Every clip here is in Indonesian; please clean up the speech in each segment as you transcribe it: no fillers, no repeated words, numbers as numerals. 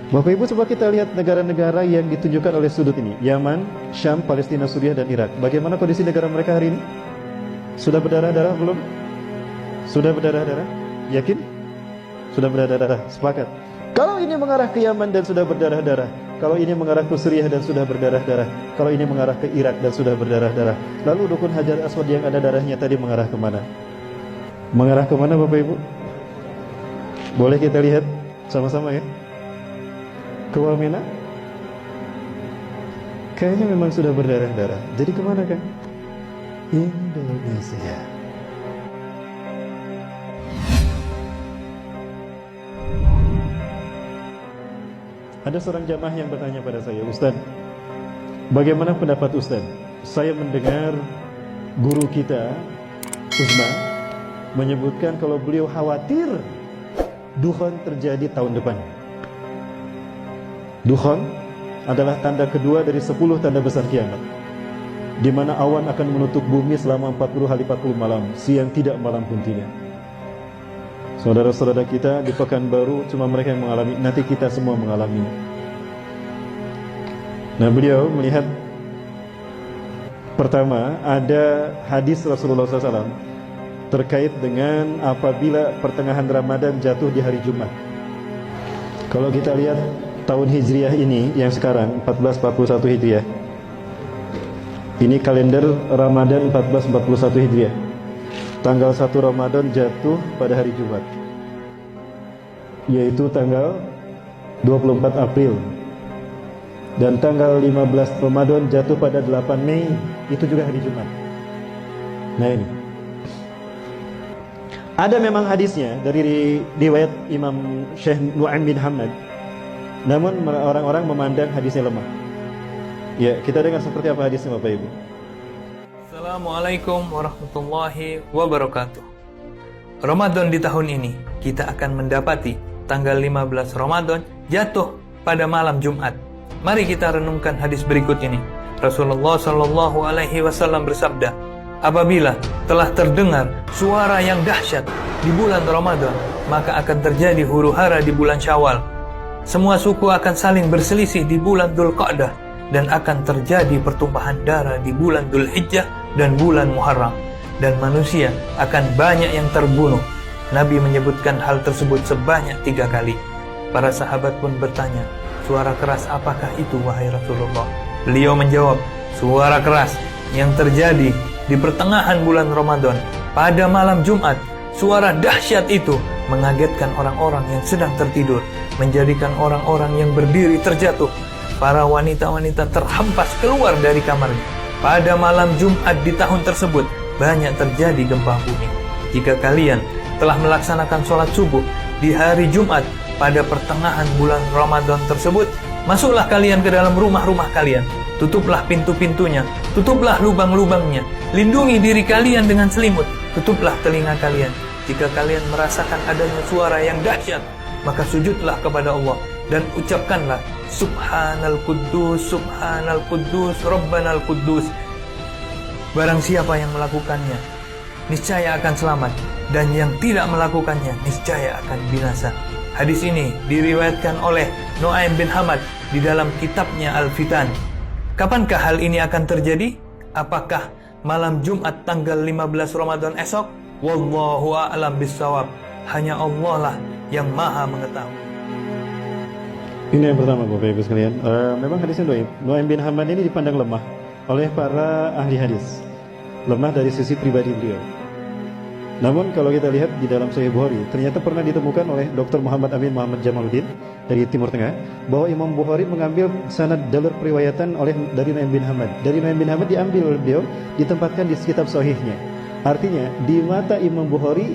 Bapak Ibu, coba kita lihat negara-negara yang ditunjukkan oleh sudut ini. Yaman, Syam, Palestina, Suriah, dan Irak. Bagaimana kondisi negara mereka hari ini? Sudah berdarah-darah belum? Sudah berdarah-darah? Yakin? Sudah berdarah-darah? Sepakat. Kalau ini mengarah ke Yaman dan sudah berdarah-darah, kalau ini mengarah ke Suriah dan sudah berdarah-darah, kalau ini mengarah ke Irak dan sudah berdarah-darah, lalu Rukun Hajar Aswad yang ada darahnya tadi mengarah kemana? Mengarah kemana Bapak Ibu? Boleh kita lihat sama-sama ya? Ke Wamena? Kayaknya memang sudah berdarah-darah. Jadi kemana kan? Indonesia. Ada seorang jamaah yang bertanya pada saya, Ustaz, bagaimana pendapat Ustaz? Saya mendengar guru kita, Uzma, menyebutkan kalau beliau khawatir Dukhon terjadi tahun depan. Dukhon adalah tanda kedua dari 10 tanda besar kiamat, di mana awan akan menutup bumi selama 40 hari 40 malam, siang tidak, malam pun tidak. Saudara-saudara kita di Pekanbaru cuma mereka yang mengalami, nanti kita semua mengalami. Nah, beliau melihat pertama ada hadis Rasulullah SAW terkait dengan apabila pertengahan Ramadan jatuh di hari Jumat. Kalau kita lihat tahun Hijriah ini yang sekarang 1441 Hijriah, ini kalender Ramadan 1441 Hijriah. Tanggal 1 Ramadan jatuh pada hari Jumat, yaitu tanggal 24 April. Dan tanggal 15 Ramadan jatuh pada 8 Mei, itu juga hari Jumat. Nah ini ada memang hadisnya dari riwayat Imam Syekh Nu'aim bin Hamad, namun orang-orang memandang hadisnya lemah. Ya, kita dengar seperti apa hadisnya Bapak Ibu. Assalamualaikum warahmatullahi wabarakatuh. Ramadan di tahun ini kita akan mendapati tanggal 15 Ramadan jatuh pada malam Jumat. Mari kita renungkan hadis berikut ini. Rasulullah Shallallahu Alaihi Wasallam bersabda, apabila telah terdengar suara yang dahsyat di bulan Ramadan, maka akan terjadi huru-hara di bulan Syawal. Semua suku akan saling berselisih di bulan Dzulqa'dah, dan akan terjadi pertumpahan darah di bulan Dzulhijjah dan bulan Muharram, dan manusia akan banyak yang terbunuh. Nabi menyebutkan hal tersebut sebanyak 3 kali. Para sahabat pun bertanya, suara keras apakah itu wahai Rasulullah? Beliau menjawab, suara keras yang terjadi di pertengahan bulan Ramadan pada malam Jumat. Suara dahsyat itu mengagetkan orang-orang yang sedang tertidur, menjadikan orang-orang yang berdiri terjatuh. Para wanita-wanita terhempas keluar dari kamarnya. Pada malam Jumat di tahun tersebut banyak terjadi gempa bumi. Jika kalian telah melaksanakan sholat subuh di hari Jumat pada pertengahan bulan Ramadan tersebut, masuklah kalian ke dalam rumah-rumah kalian, tutuplah pintu-pintunya, tutuplah lubang-lubangnya, lindungi diri kalian dengan selimut, tutuplah telinga kalian. Jika kalian merasakan adanya suara yang dahsyat, maka sujudlah kepada Allah dan ucapkanlah Subhanal Quddus, Subhanal Quddus, Rabbanal Quddus. Barang siapa yang melakukannya, niscaya akan selamat, dan yang tidak melakukannya niscaya akan binasa. Hadis ini diriwayatkan oleh Nu'aim bin Hamad di dalam kitabnya Al-Fitan. Kapankah hal ini akan terjadi? Apakah malam Jumat tanggal 15 Ramadan esok? Wallahu a'lam bissawab. Hanya Allah lah yang maha mengetahui. Ini yang pertama Bapak Ibu sekalian. Memang hadisnya Nu'aim bin Hamad ini dipandang lemah oleh para ahli hadis. Lemah dari sisi pribadi beliau. Namun kalau kita lihat di dalam Sahih Bukhari, ternyata pernah ditemukan oleh Dr. Muhammad Amin Muhammad Jamaluddin dari Timur Tengah, bahwa Imam Bukhari mengambil sanad jalur periwayatan dari Nu'aim bin Hamad. Dari Nu'aim bin Hamad diambil oleh beliau, ditempatkan di kitab Sahihnya. Artinya di mata Imam Bukhari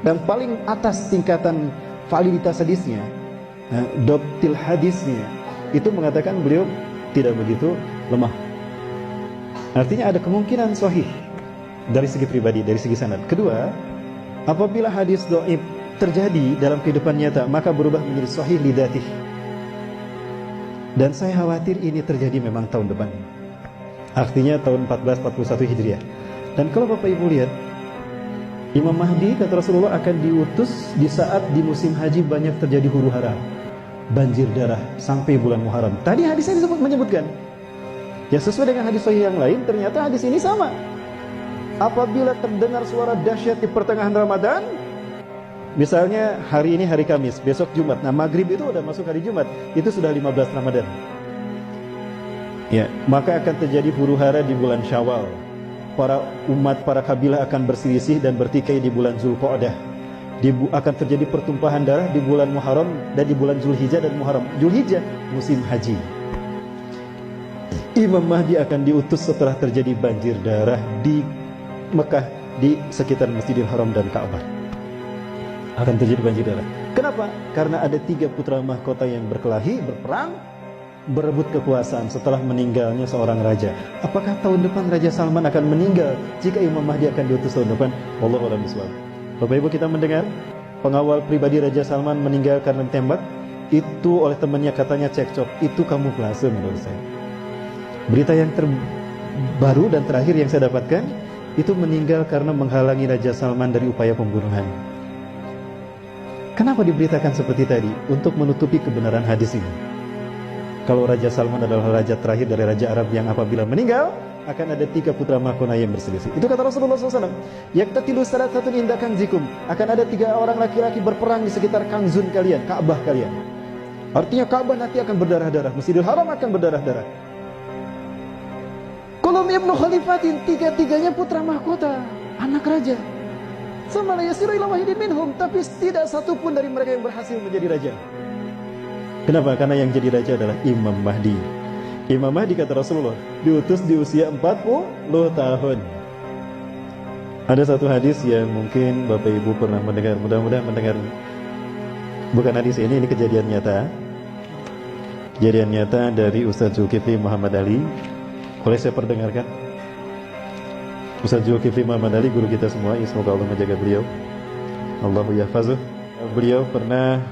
dan paling atas tingkatan validitas hadisnya, doptil hadisnya, itu mengatakan beliau tidak begitu lemah. Artinya ada kemungkinan sahih dari segi pribadi, dari segi sanad. Kedua, apabila hadis dhaif terjadi dalam kehidupan nyata, maka berubah menjadi sahih lidatih. Dan saya khawatir ini terjadi memang tahun depan. Artinya tahun 1441 Hijriah. Dan kalau Bapak Ibu lihat, Imam Mahdi kata Rasulullah akan diutus di saat di musim haji banyak terjadi huru-hara. banjir darah sampai bulan Muharram. Tadi hadisnya menyebutkan. Ya sesuai dengan hadis sahih yang lain, ternyata hadis ini sama. Apabila terdengar suara dahsyat di pertengahan Ramadan, misalnya hari ini hari Kamis, besok Jumat. Nah, maghrib itu udah masuk hari Jumat, itu sudah 15 Ramadan. Ya, maka akan terjadi huru-hara di bulan Syawal. Para umat, para kabilah akan berselisih dan bertikai di bulan Zulqa'dah. Akan terjadi pertumpahan darah di bulan Muharram dan di bulan Zulhijjah dan Muharram. Zulhijjah musim haji. Imam Mahdi akan diutus setelah terjadi banjir darah di Mekah, di sekitar Masjidil Haram dan Ka'bah. Akan terjadi banjir darah. Kenapa? Karena ada 3 putra mahkota yang berkelahi, berperang, berebut kekuasaan setelah meninggalnya seorang raja. Apakah tahun depan Raja Salman akan meninggal jika Imam Mahdi akan diutus tahun depan? Wallahu a'lam bishawab. Bapak Ibu, kita mendengar pengawal pribadi Raja Salman meninggal karena ditembak. Itu oleh temannya, katanya cekcok. Itu kamuflase menurut saya. Berita yang terbaru dan terakhir yang saya dapatkan, itu meninggal karena menghalangi Raja Salman dari upaya pembunuhan. Kenapa diberitakan seperti tadi? Untuk menutupi kebenaran hadis ini. Kalau Raja Salman adalah raja terakhir dari Raja Arab yang apabila meninggal, akan ada 3 putra mahkota yang berselisih. Itu kata Rasulullah SAW. Yaktatilu salasatun inda kanzikum. Akan ada 3 orang laki-laki berperang di sekitar kanzun kalian, Ka'bah kalian. Artinya Ka'bah nanti akan berdarah-darah, Masjidil Haram akan berdarah-darah. Kulum ibnu khalifatin, 3-3-nya putra mahkota, anak raja. Sama la yasiru ila wahidin minhum, tapi tidak satu pun dari mereka yang berhasil menjadi raja. Kenapa? Karena yang jadi raja adalah Imam Mahdi. Imam Mahdi, kata Rasulullah, diutus di usia 40 tahun. Ada satu hadis yang mungkin Bapak Ibu pernah mendengar, mudah-mudahan mendengar. Bukan hadis ini kejadian nyata. Kejadian nyata dari Ustaz Zulkifli Muhammad Ali. Boleh saya perdengarkan? Ustaz Zulkifli Muhammad Ali, guru kita semua, semoga Allah menjaga beliau. Allahu yahfazuh. Beliau pernah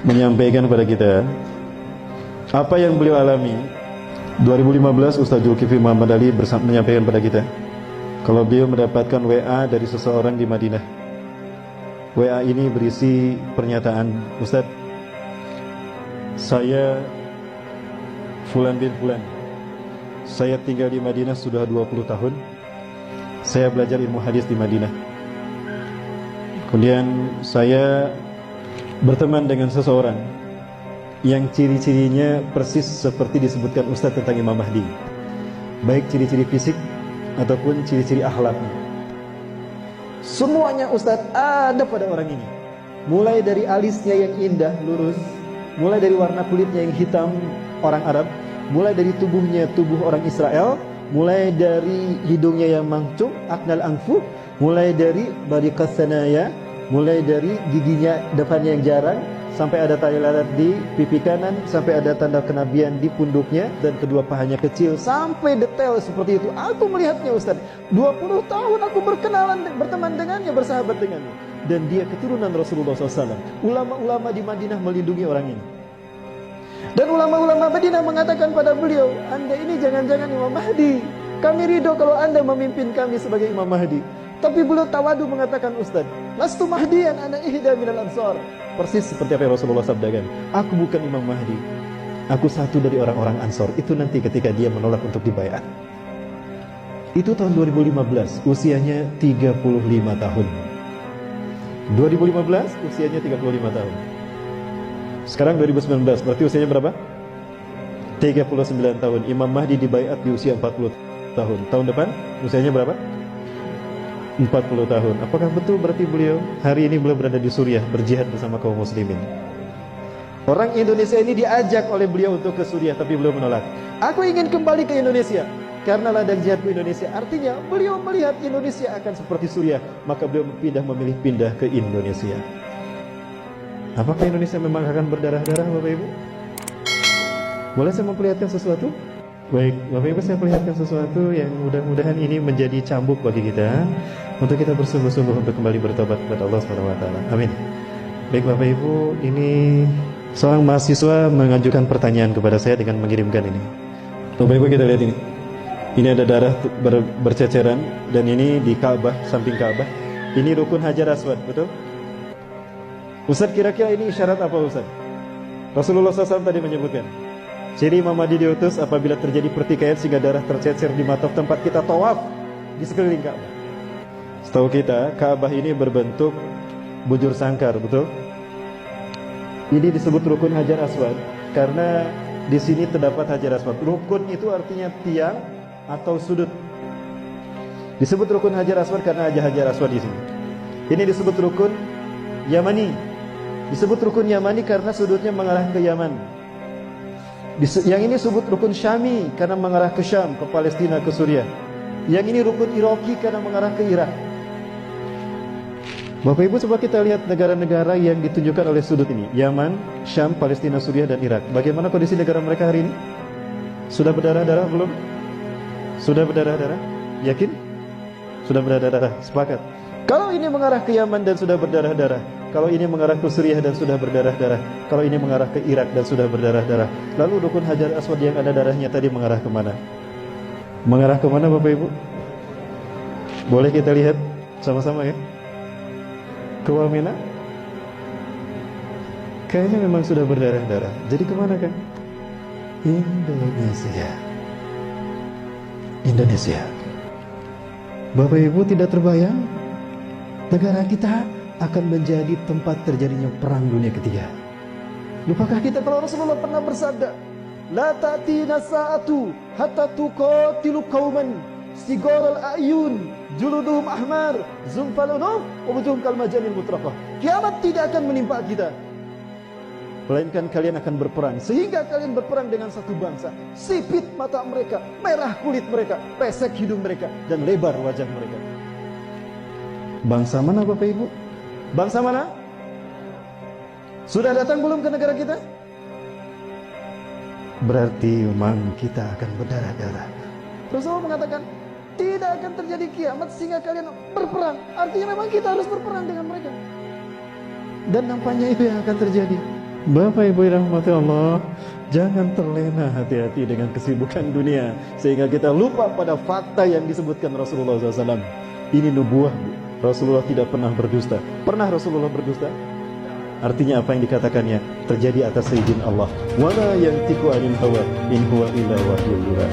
menyampaikan kepada kita apa yang beliau alami. 2015 Ustaz Zulkifli Muhammad Ali menyampaikan kepada kita kalau beliau mendapatkan WA dari seseorang di Madinah. WA ini berisi pernyataan, Ustaz, saya Fulan bin Fulan, saya tinggal di Madinah sudah 20 tahun. Saya belajar ilmu hadis di Madinah. Kemudian saya berteman dengan seseorang yang ciri-cirinya persis seperti disebutkan Ustaz tentang Imam Mahdi, baik ciri-ciri fisik ataupun ciri-ciri akhlaknya. Semuanya Ustaz ada pada orang ini. Mulai dari alisnya yang indah, lurus, mulai dari warna kulitnya yang hitam, orang Arab, mulai dari tubuhnya tubuh orang Israel, mulai dari hidungnya yang mancung, aknal anfu, mulai dari bariqas sanaya, mulai dari giginya depannya yang jarang, sampai ada tali lalat di pipi kanan, sampai ada tanda kenabian di punduknya, dan kedua pahanya kecil, sampai detail seperti itu. Aku melihatnya Ustaz, 20 tahun aku berkenalan, berteman dengannya, bersahabat dengannya, dan dia keturunan Rasulullah SAW. Ulama-ulama di Madinah melindungi orang ini. Dan ulama-ulama Madinah mengatakan pada beliau, Anda ini jangan-jangan Imam Mahdi. Kami ridho kalau Anda memimpin kami sebagai Imam Mahdi. Tapi beliau tawadu mengatakan, Ustaz, lastu mahdiyan ana ihda minal ansar. Persis seperti apa yang Rasulullah sabdakan. Aku bukan Imam Mahdi. Aku satu dari orang-orang Ansor. Itu nanti ketika dia menolak untuk dibaiat. Itu tahun 2015, usianya 35 tahun. 2015, usianya 35 tahun. Sekarang 2019, berarti usianya berapa? 39 tahun. Imam Mahdi dibaiat di usia 40 tahun. Tahun depan usianya berapa? 40 tahun. Apakah betul berarti beliau hari ini beliau berada di Suriah berjihad bersama kaum muslimin? Orang Indonesia ini diajak oleh beliau untuk ke Suriah, tapi beliau menolak. Aku ingin kembali ke Indonesia karena ladang jihadku Indonesia. Artinya beliau melihat Indonesia akan seperti Suriah, maka beliau memilih pindah ke Indonesia. Apakah Indonesia memang akan berdarah-darah, Bapak Ibu? Boleh saya memperlihatkan sesuatu? Baik, Bapak Ibu, saya perlihatkan sesuatu yang mudah-mudahan ini menjadi cambuk bagi kita untuk kita bersungguh-sungguh untuk kembali bertobat kepada Allah SWT. Amin. Baik Bapak Ibu, ini seorang mahasiswa mengajukan pertanyaan kepada saya dengan mengirimkan ini. Bapak Ibu, kita lihat ini. Ini ada darah berceceran, dan ini di Ka'bah, samping Ka'bah. Ini rukun Hajar Aswad, betul? Ustaz, kira-kira ini isyarat apa Ustaz? Rasulullah SAW tadi menyebutkan, ciri Imam Mahdi diutus apabila terjadi pertikaian sehingga darah tercecer di mata tempat kita tawaf di sekeliling Ka'bah. Setahu kita, Ka'bah ini berbentuk bujur sangkar, betul? Ini disebut rukun Hajar Aswad karena di sini terdapat Hajar Aswad. Rukun itu artinya tiang atau sudut. Disebut rukun Hajar Aswad karena ada Hajar Aswad di sini. Ini disebut rukun Yamani. Disebut rukun Yamani karena sudutnya mengarah ke Yaman. Yang ini disebut rukun Syami karena mengarah ke Syam, ke Palestina, ke Suriah. Yang ini rukun Iraki karena mengarah ke Irak. Bapak Ibu, coba kita lihat negara-negara yang ditunjukkan oleh sudut ini. Yaman, Syam, Palestina, Suriah, dan Irak. Bagaimana kondisi negara mereka hari ini? Sudah berdarah-darah belum? Sudah berdarah-darah? Yakin? Sudah berdarah-darah? Sepakat. Kalau ini mengarah ke Yaman dan sudah berdarah-darah, kalau ini mengarah ke Suriah dan sudah berdarah-darah, kalau ini mengarah ke Irak dan sudah berdarah-darah, lalu rukun Hajar Aswad yang ada darahnya tadi mengarah kemana? Mengarah kemana Bapak Ibu? Boleh kita lihat sama-sama ya? Ke Wamena? Kayaknya memang sudah berdarah-darah. Jadi kemana kan? Indonesia. Indonesia. Bapak Ibu, tidak terbayang negara kita akan menjadi tempat terjadinya perang dunia ketiga. Lupakah kita kalau Rasulullah pernah bersabda, la ta'tina sa'atu hatta tuqatilu qauman sigaral a'yun juluduhum ahmar zumfal unuf wujuhum kal majanil mutraqah. Kiamat tidak akan menimpa kita, melainkan kalian akan berperang sehingga kalian berperang dengan satu bangsa. Sipit mata mereka, merah kulit mereka, pesek hidung mereka, dan lebar wajah mereka. Bangsa mana Bapak Ibu? Bangsa mana? Sudah datang belum ke negara kita? Berarti memang kita akan berdarah-darah. Rasulullah mengatakan tidak akan terjadi kiamat sehingga kalian berperang. Artinya memang kita harus berperang dengan mereka. Dan nampaknya itu yang akan terjadi. Bapak Ibu yang dirahmati Allah, jangan terlena hati-hati dengan kesibukan dunia sehingga kita lupa pada fakta yang disebutkan Rasulullah SAW. Ini nubuah. Rasulullah tidak pernah berdusta. Pernah Rasulullah berdusta? Artinya apa yang dikatakannya terjadi atas izin Allah. Wala yantiqu anil hawa in huwa illa wahyun yuha.